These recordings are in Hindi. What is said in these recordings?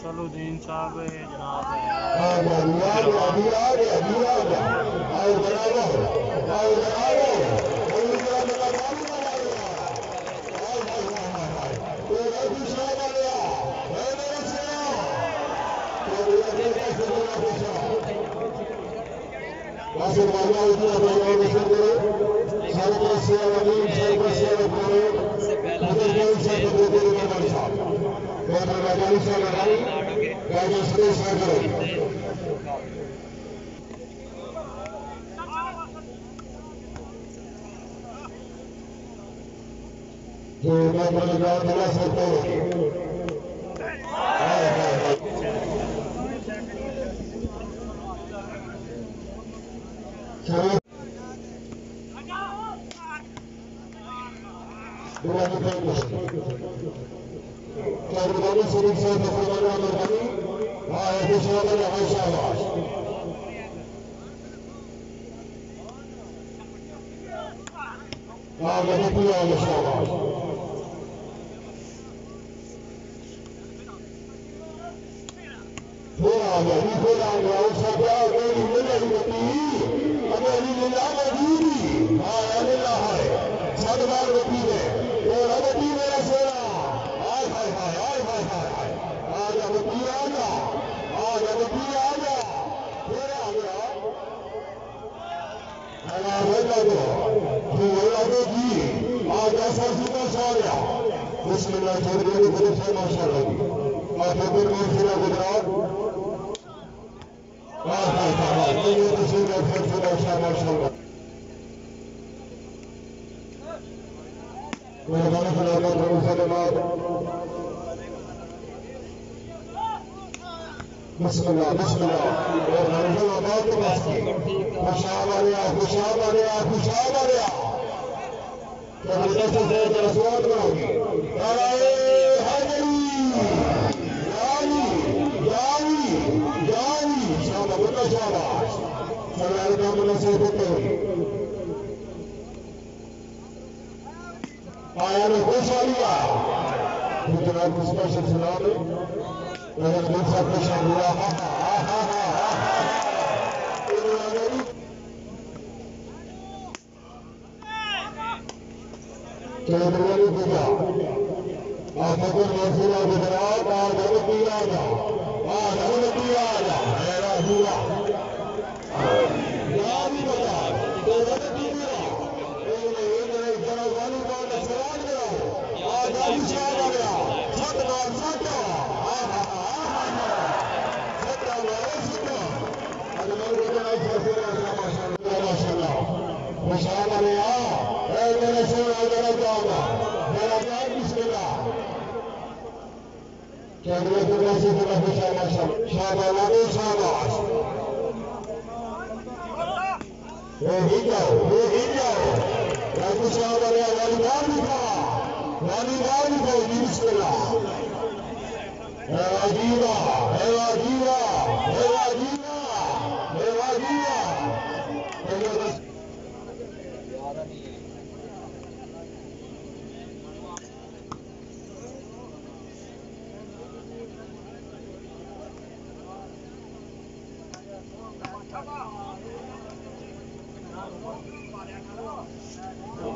सलुद्दीन साहब जनाब बिस्मिल्लाह बिस्मिल्लाह और नजर आबाद के पास की खुशाब आ गया खुशाब आ गया खुशाब आ गया क्या मुझे से रसूल करोगी नाराए हैदरी यानी यानी यानी शाबाश बता शाबाश सलाम का मुनसीब होते आया ने खुश आ लिया जनाब स्पेशल सलाम अगर दिल से खुश हुआ चौधरी पूजा आपको मौसला गुजरात और गलती आ जा गलती आ जा मेरा हुआ याद ही बता तो गलती मेरा जरा वाली बात सवाल करो आज शाम आ गया सत बार सत खुशाल अरे मेरे से मेरा जाऊंगा मेरा प्यार बिस्मिल्लाह क्या मेरे को कैसे तरह खुशाल शाबाश शाबाश वो ही जाओ खुशाल अरे वालीबाल भी था बिस्मिल्लाह जीवा जीवा जीवा जीवा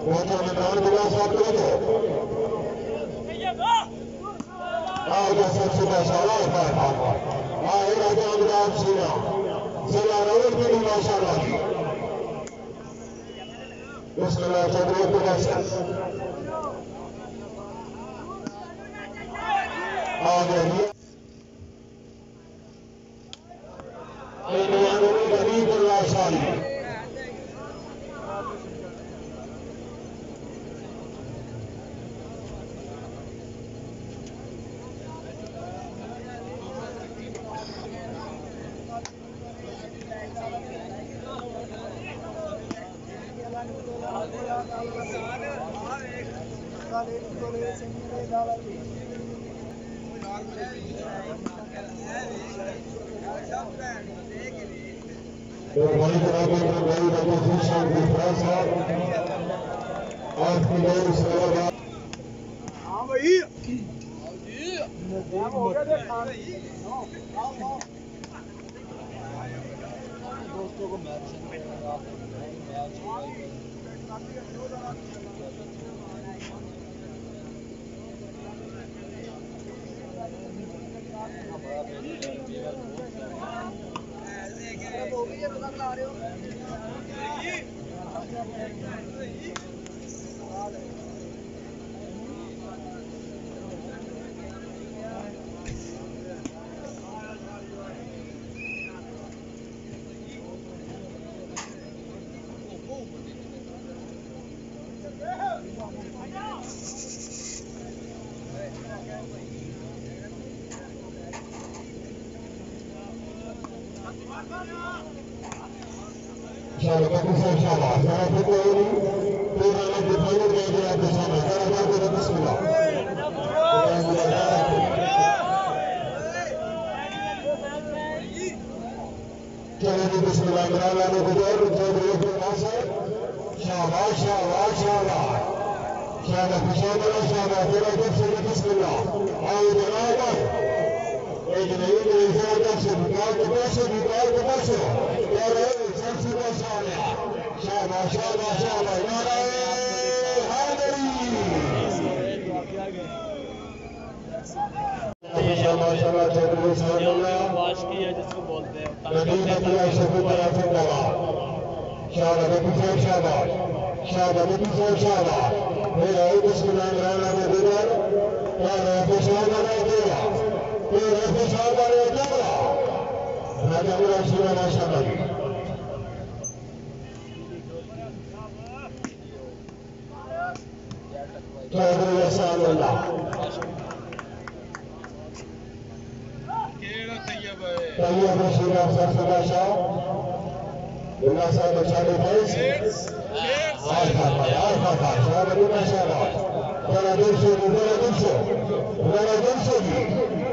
मैदान बिना साथ करो सबसे माशाल्लाह राजा अमरान सीना जिला रवल की माशाल्लाह की उसके चंद्र को आ गई गरीब अल्लाह शाही बड़ी तरह के बड़ी रजत शाम की फ्रांस है आज की लोग इस्लामाबाद हां भाई हो गया दोस्तों को मैच राजा मेरा शिवा माशाबादी चौधरी यसानुल्ला तैयब रशीद अफसर सदाशा दुल्ला साहब चालू फैज आल्फा शाबादी माशाबाद जरा दिल से जी